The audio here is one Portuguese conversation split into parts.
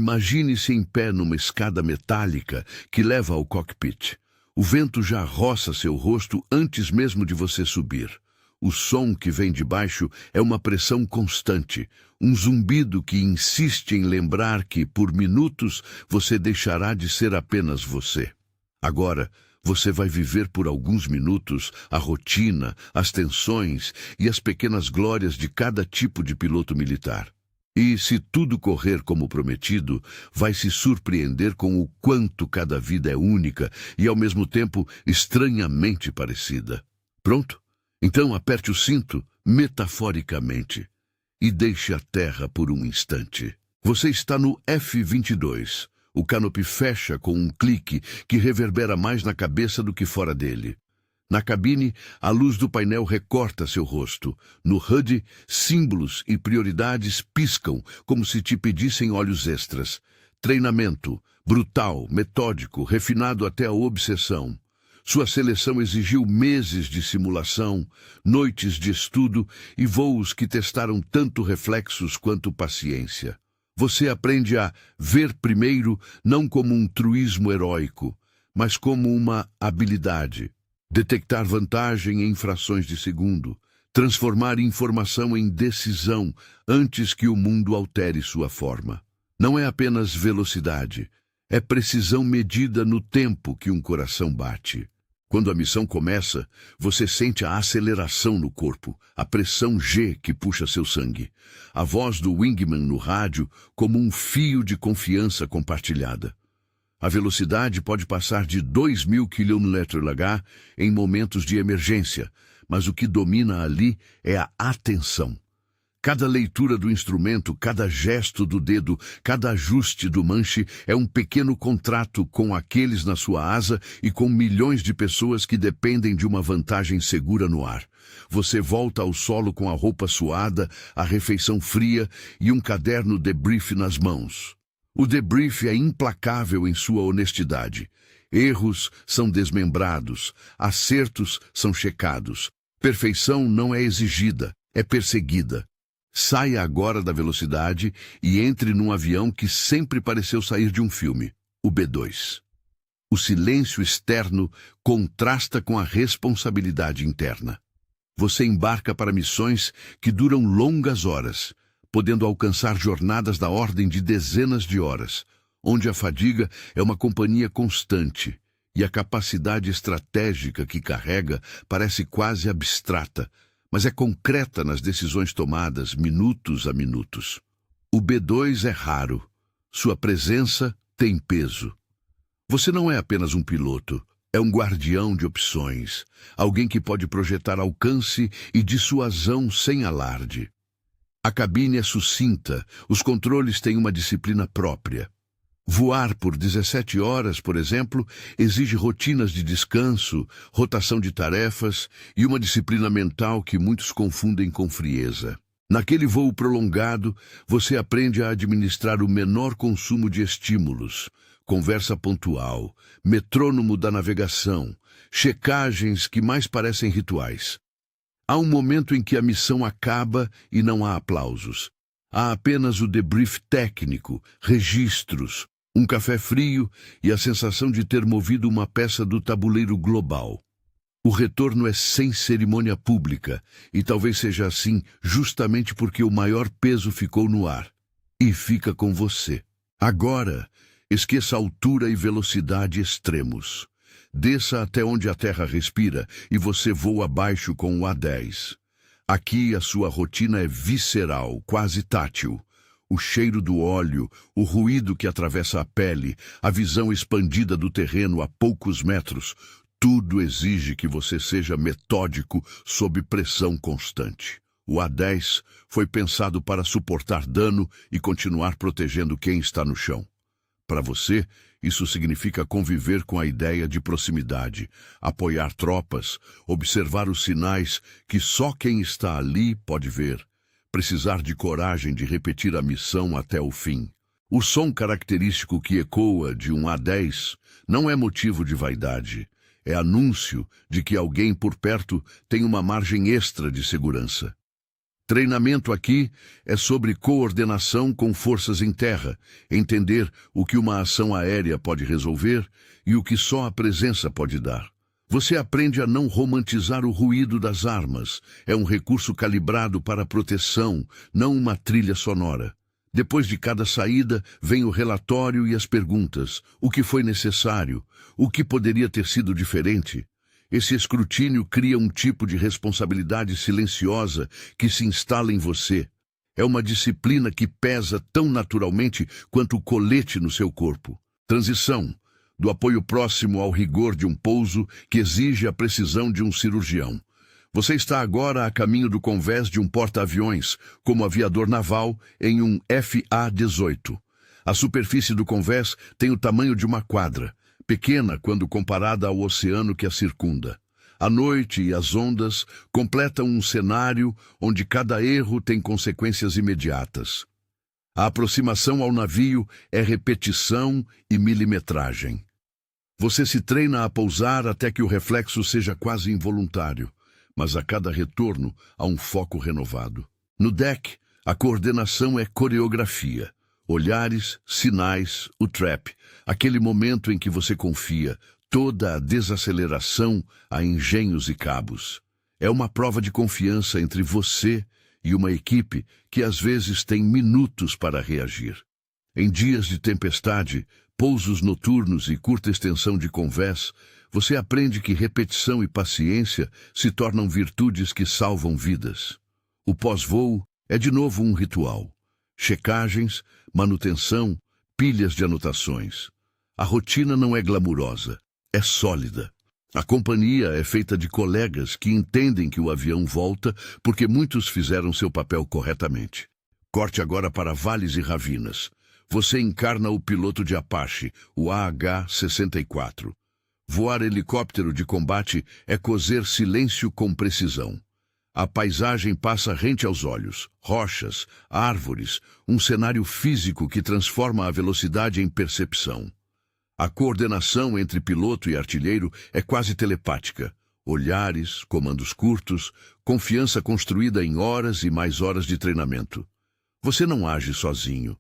Imagine-se em pé numa escada metálica que leva ao cockpit. O vento já roça seu rosto antes mesmo de você subir. O som que vem de baixo é uma pressão constante, um zumbido que insiste em lembrar que, por minutos, você deixará de ser apenas você. Agora, você vai viver por alguns minutos a rotina, as tensões e as pequenas glórias de cada tipo de piloto militar. E, se tudo correr como prometido, vai se surpreender com o quanto cada vida é única e, ao mesmo tempo, estranhamente parecida. Pronto? Então aperte o cinto, metaforicamente, e deixe a terra por um instante. Você está no F-22. O canopy fecha com um clique que reverbera mais na cabeça do que fora dele. Na cabine, a luz do painel recorta seu rosto. No HUD, símbolos e prioridades piscam como se te pedissem olhos extras. Treinamento, brutal, metódico, refinado até a obsessão. Sua seleção exigiu meses de simulação, noites de estudo e voos que testaram tanto reflexos quanto paciência. Você aprende a ver primeiro não como um truísmo heróico, mas como uma habilidade. Detectar vantagem em frações de segundo, transformar informação em decisão antes que o mundo altere sua forma. Não é apenas velocidade, é precisão medida no tempo que um coração bate. Quando a missão começa, você sente a aceleração no corpo, a pressão G que puxa seu sangue, a voz do wingman no rádio como um fio de confiança compartilhada. A velocidade pode passar de 2.000 km/h em momentos de emergência, mas o que domina ali é a atenção. Cada leitura do instrumento, cada gesto do dedo, cada ajuste do manche é um pequeno contrato com aqueles na sua asa e com milhões de pessoas que dependem de uma vantagem segura no ar. Você volta ao solo com a roupa suada, a refeição fria e um caderno debrief nas mãos. O debrief é implacável em sua honestidade. Erros são desmembrados, acertos são checados. Perfeição não é exigida, é perseguida. Saia agora da velocidade e entre num avião que sempre pareceu sair de um filme, o B-2. O silêncio externo contrasta com a responsabilidade interna. Você embarca para missões que duram longas horas, podendo alcançar jornadas da ordem de dezenas de horas, onde a fadiga é uma companhia constante e a capacidade estratégica que carrega parece quase abstrata, mas é concreta nas decisões tomadas minutos a minutos. O B-2 é raro. Sua presença tem peso. Você não é apenas um piloto, é um guardião de opções, alguém que pode projetar alcance e dissuasão sem alarde. A cabine é sucinta, os controles têm uma disciplina própria. Voar por 17 horas, por exemplo, exige rotinas de descanso, rotação de tarefas e uma disciplina mental que muitos confundem com frieza. Naquele voo prolongado, você aprende a administrar o menor consumo de estímulos, conversa pontual, metrônomo da navegação, checagens que mais parecem rituais. Há um momento em que a missão acaba e não há aplausos. Há apenas o debrief técnico, registros, um café frio e a sensação de ter movido uma peça do tabuleiro global. O retorno é sem cerimônia pública, e talvez seja assim justamente porque o maior peso ficou no ar. E fica com você. Agora, esqueça altura e velocidade extremos. Desça até onde a terra respira e você voa abaixo com o A-10. Aqui a sua rotina é visceral, quase tátil. O cheiro do óleo, o ruído que atravessa a pele, a visão expandida do terreno a poucos metros, tudo exige que você seja metódico sob pressão constante. O A-10 foi pensado para suportar dano e continuar protegendo quem está no chão. Para você, isso significa conviver com a ideia de proximidade, apoiar tropas, observar os sinais que só quem está ali pode ver, precisar de coragem de repetir a missão até o fim. O som característico que ecoa de um A-10 não é motivo de vaidade, é anúncio de que alguém por perto tem uma margem extra de segurança. Treinamento aqui é sobre coordenação com forças em terra, entender o que uma ação aérea pode resolver e o que só a presença pode dar. Você aprende a não romantizar o ruído das armas. É um recurso calibrado para proteção, não uma trilha sonora. Depois de cada saída, vem o relatório e as perguntas. O que foi necessário? O que poderia ter sido diferente? Esse escrutínio cria um tipo de responsabilidade silenciosa que se instala em você. É uma disciplina que pesa tão naturalmente quanto o colete no seu corpo. Transição, do apoio próximo ao rigor de um pouso que exige a precisão de um cirurgião. Você está agora a caminho do convés de um porta-aviões, como aviador naval, em um FA-18. A superfície do convés tem o tamanho de uma quadra, pequena quando comparada ao oceano que a circunda. A noite e as ondas completam um cenário onde cada erro tem consequências imediatas. A aproximação ao navio é repetição e milimetragem. Você se treina a pousar até que o reflexo seja quase involuntário, mas a cada retorno há um foco renovado. No deck, a coordenação é coreografia. Olhares, sinais, o trap, aquele momento em que você confia, toda a desaceleração a engenhos e cabos. É uma prova de confiança entre você e uma equipe que às vezes tem minutos para reagir. Em dias de tempestade, pousos noturnos e curta extensão de convés, você aprende que repetição e paciência se tornam virtudes que salvam vidas. O pós-voo é de novo um ritual. Checagens, manutenção, pilhas de anotações. A rotina não é glamurosa, é sólida. A companhia é feita de colegas que entendem que o avião volta porque muitos fizeram seu papel corretamente. Corte agora para vales e ravinas. Você encarna o piloto de Apache, o AH-64. Voar helicóptero de combate é cozer silêncio com precisão. A paisagem passa rente aos olhos, rochas, árvores, um cenário físico que transforma a velocidade em percepção. A coordenação entre piloto e artilheiro é quase telepática. Olhares, comandos curtos, confiança construída em horas e mais horas de treinamento. Você não age sozinho.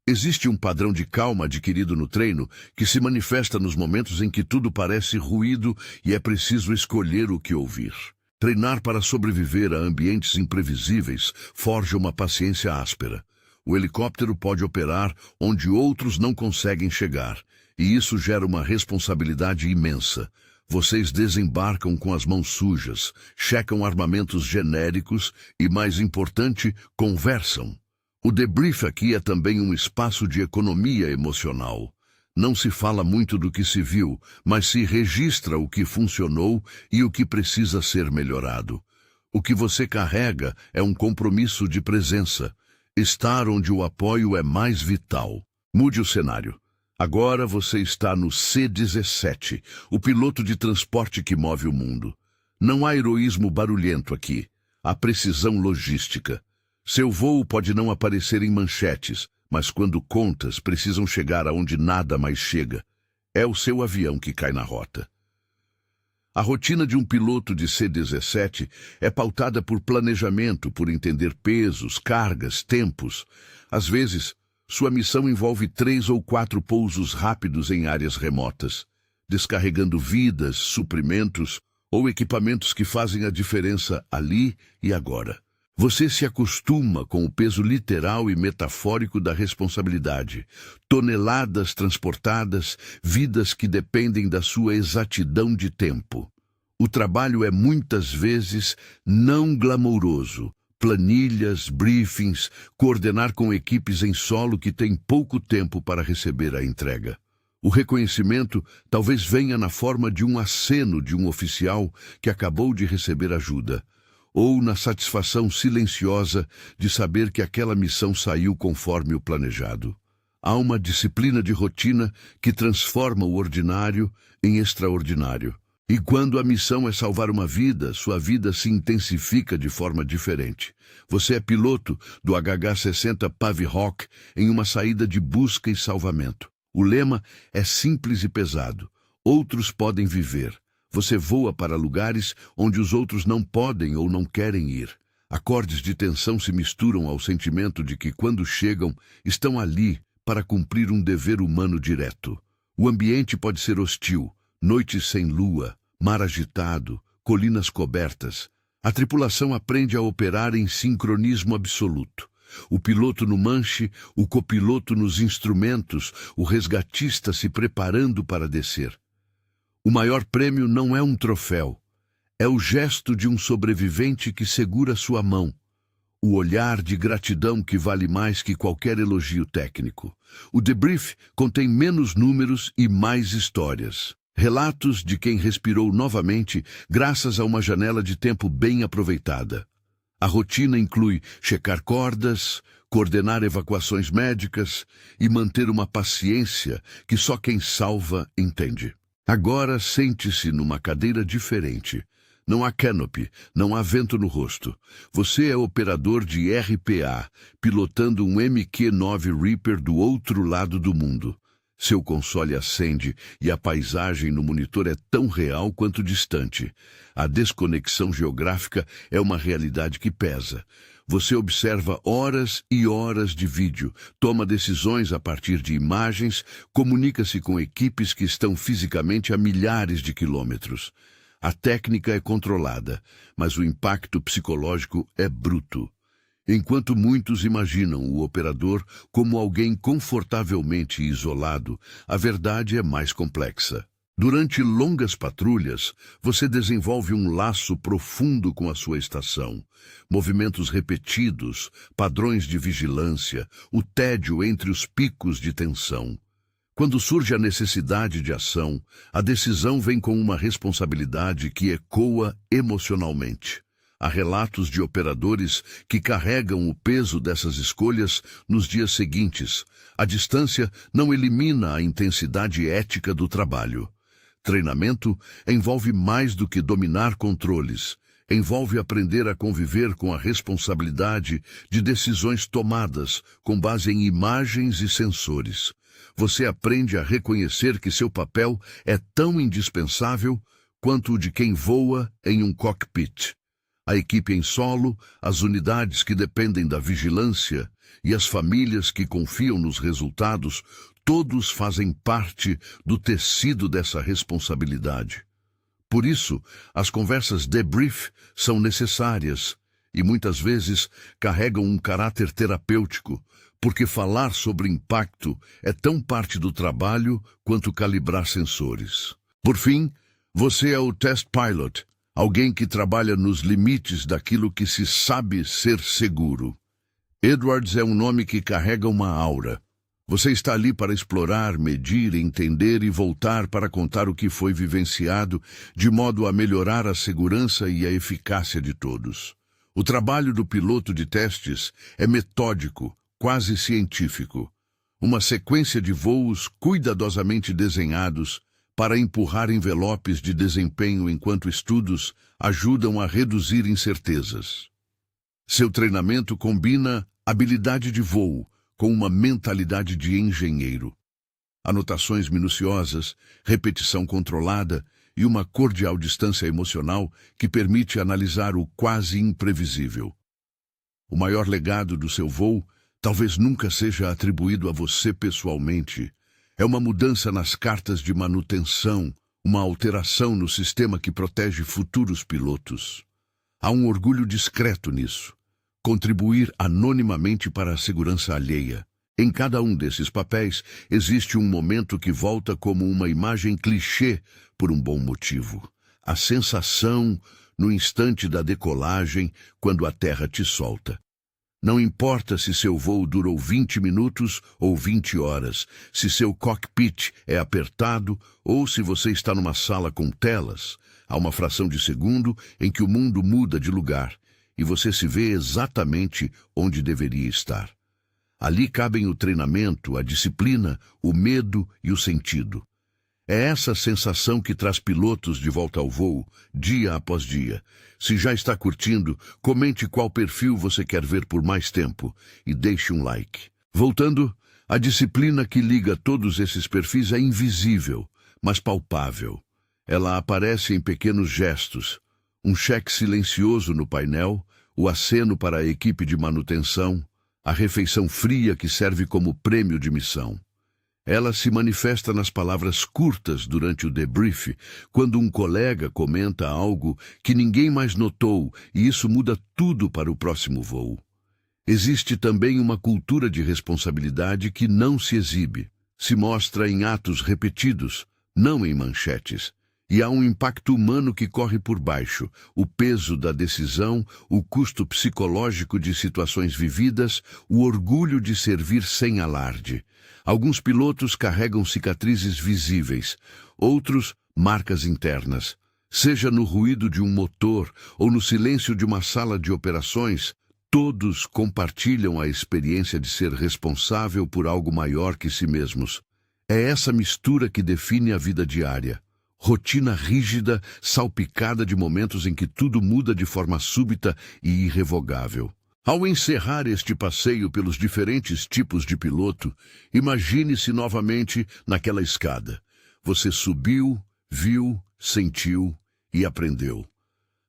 Existe um padrão de calma adquirido no treino que se manifesta nos momentos em que tudo parece ruído e é preciso escolher o que ouvir. Treinar para sobreviver a ambientes imprevisíveis forja uma paciência áspera. O helicóptero pode operar onde outros não conseguem chegar, e isso gera uma responsabilidade imensa. Vocês desembarcam com as mãos sujas, checam armamentos genéricos e, mais importante, conversam. O debrief aqui é também um espaço de economia emocional. Não se fala muito do que se viu, mas se registra o que funcionou e o que precisa ser melhorado. O que você carrega é um compromisso de presença. Estar onde o apoio é mais vital. Mude o cenário. Agora você está no C-17, o piloto de transporte que move o mundo. Não há heroísmo barulhento aqui. Há precisão logística. Seu voo pode não aparecer em manchetes, mas quando contas precisam chegar aonde nada mais chega. É o seu avião que cai na rota. A rotina de um piloto de C-17 é pautada por planejamento, por entender pesos, cargas, tempos. Às vezes, sua missão envolve 3 ou 4 pousos rápidos em áreas remotas, descarregando vidas, suprimentos ou equipamentos que fazem a diferença ali e agora. Você se acostuma com o peso literal e metafórico da responsabilidade. Toneladas transportadas, vidas que dependem da sua exatidão de tempo. O trabalho é muitas vezes não glamouroso. Planilhas, briefings, coordenar com equipes em solo que têm pouco tempo para receber a entrega. O reconhecimento talvez venha na forma de um aceno de um oficial que acabou de receber ajuda, ou na satisfação silenciosa de saber que aquela missão saiu conforme o planejado. Há uma disciplina de rotina que transforma o ordinário em extraordinário. E quando a missão é salvar uma vida, sua vida se intensifica de forma diferente. Você é piloto do HH-60 Pavihawk em uma saída de busca e salvamento. O lema é simples e pesado. Outros podem viver. Você voa para lugares onde os outros não podem ou não querem ir. Acordes de tensão se misturam ao sentimento de que, quando chegam, estão ali para cumprir um dever humano direto. O ambiente pode ser hostil, noites sem lua, mar agitado, colinas cobertas. A tripulação aprende a operar em sincronismo absoluto. O piloto no manche, o copiloto nos instrumentos, o resgatista se preparando para descer. O maior prêmio não é um troféu. É o gesto de um sobrevivente que segura sua mão. O olhar de gratidão que vale mais que qualquer elogio técnico. O debrief contém menos números e mais histórias. Relatos de quem respirou novamente graças a uma janela de tempo bem aproveitada. A rotina inclui checar cordas, coordenar evacuações médicas e manter uma paciência que só quem salva entende. Agora sente-se numa cadeira diferente. Não há canopy, não há vento no rosto. Você é operador de RPA, pilotando um MQ-9 Reaper do outro lado do mundo. Seu console acende e a paisagem no monitor é tão real quanto distante. A desconexão geográfica é uma realidade que pesa. Você observa horas e horas de vídeo, toma decisões a partir de imagens, comunica-se com equipes que estão fisicamente a milhares de quilômetros. A técnica é controlada, mas o impacto psicológico é bruto. Enquanto muitos imaginam o operador como alguém confortavelmente isolado, a verdade é mais complexa. Durante longas patrulhas, você desenvolve um laço profundo com a sua estação. Movimentos repetidos, padrões de vigilância, o tédio entre os picos de tensão. Quando surge a necessidade de ação, a decisão vem com uma responsabilidade que ecoa emocionalmente. Há relatos de operadores que carregam o peso dessas escolhas nos dias seguintes. A distância não elimina a intensidade ética do trabalho. Treinamento envolve mais do que dominar controles. Envolve aprender a conviver com a responsabilidade de decisões tomadas com base em imagens e sensores. Você aprende a reconhecer que seu papel é tão indispensável quanto o de quem voa em um cockpit. A equipe em solo, as unidades que dependem da vigilância e as famílias que confiam nos resultados, todos fazem parte do tecido dessa responsabilidade. Por isso, as conversas debrief são necessárias e muitas vezes carregam um caráter terapêutico, porque falar sobre impacto é tão parte do trabalho quanto calibrar sensores. Por fim, você é o test pilot, alguém que trabalha nos limites daquilo que se sabe ser seguro. Edwards é um nome que carrega uma aura. Você está ali para explorar, medir, entender e voltar para contar o que foi vivenciado, de modo a melhorar a segurança e a eficácia de todos. O trabalho do piloto de testes é metódico, quase científico. Uma sequência de voos cuidadosamente desenhados para empurrar envelopes de desempenho enquanto estudos ajudam a reduzir incertezas. Seu treinamento combina habilidade de voo com uma mentalidade de engenheiro. Anotações minuciosas, repetição controlada e uma cordial distância emocional que permite analisar o quase imprevisível. O maior legado do seu voo talvez nunca seja atribuído a você pessoalmente. É uma mudança nas cartas de manutenção, uma alteração no sistema que protege futuros pilotos. Há um orgulho discreto nisso. Contribuir anonimamente para a segurança alheia. Em cada um desses papéis existe um momento que volta como uma imagem clichê por um bom motivo. A sensação no instante da decolagem, quando a terra te solta. Não importa se seu voo durou 20 minutos ou 20 horas, se seu cockpit é apertado ou se você está numa sala com telas, há uma fração de segundo em que o mundo muda de lugar e você se vê exatamente onde deveria estar. Ali cabem o treinamento, a disciplina, o medo e o sentido. É essa sensação que traz pilotos de volta ao voo, dia após dia. Se já está curtindo, comente qual perfil você quer ver por mais tempo e deixe um like. Voltando, a disciplina que liga todos esses perfis é invisível, mas palpável. Ela aparece em pequenos gestos. Um cheque silencioso no painel, o aceno para a equipe de manutenção, a refeição fria que serve como prêmio de missão. Ela se manifesta nas palavras curtas durante o debrief, quando um colega comenta algo que ninguém mais notou e isso muda tudo para o próximo voo. Existe também uma cultura de responsabilidade que não se exibe, se mostra em atos repetidos, não em manchetes. E há um impacto humano que corre por baixo, o peso da decisão, o custo psicológico de situações vividas, o orgulho de servir sem alarde. Alguns pilotos carregam cicatrizes visíveis, outros marcas internas. Seja no ruído de um motor ou no silêncio de uma sala de operações, todos compartilham a experiência de ser responsável por algo maior que si mesmos. É essa mistura que define a vida diária. Rotina rígida, salpicada de momentos em que tudo muda de forma súbita e irrevogável. Ao encerrar este passeio pelos diferentes tipos de piloto, imagine-se novamente naquela escada. Você subiu, viu, sentiu e aprendeu.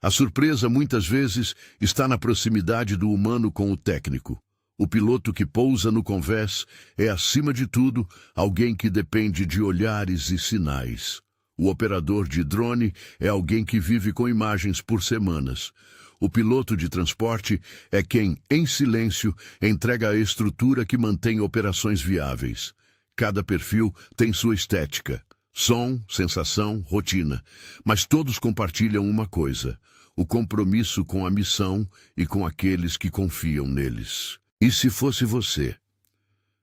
A surpresa, muitas vezes, está na proximidade do humano com o técnico. O piloto que pousa no convés é, acima de tudo, alguém que depende de olhares e sinais. O operador de drone é alguém que vive com imagens por semanas. O piloto de transporte é quem, em silêncio, entrega a estrutura que mantém operações viáveis. Cada perfil tem sua estética, som, sensação, rotina, mas todos compartilham uma coisa: o compromisso com a missão e com aqueles que confiam neles. E se fosse você?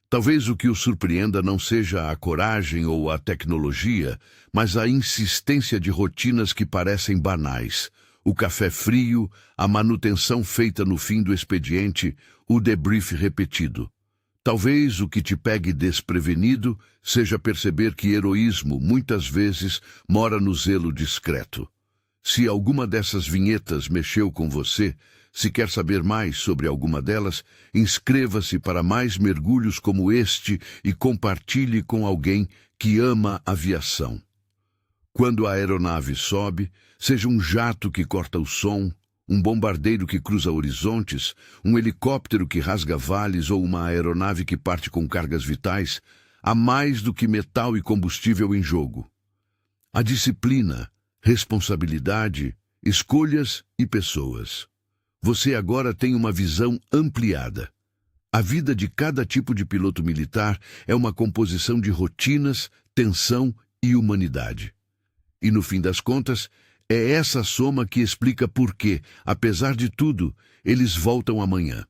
Talvez o que o surpreenda não seja a coragem ou a tecnologia, mas a insistência de rotinas que parecem banais. O café frio, a manutenção feita no fim do expediente, o debrief repetido. Talvez o que te pegue desprevenido seja perceber que heroísmo, muitas vezes, mora no zelo discreto. Se alguma dessas vinhetas mexeu com você, se quer saber mais sobre alguma delas, inscreva-se para mais mergulhos como este e compartilhe com alguém que ama aviação. Quando a aeronave sobe, seja um jato que corta o som, um bombardeiro que cruza horizontes, um helicóptero que rasga vales ou uma aeronave que parte com cargas vitais, há mais do que metal e combustível em jogo. Há disciplina, responsabilidade, escolhas e pessoas. Você agora tem uma visão ampliada. A vida de cada tipo de piloto militar é uma composição de rotinas, tensão e humanidade. E no fim das contas, é essa soma que explica por que, apesar de tudo, eles voltam amanhã.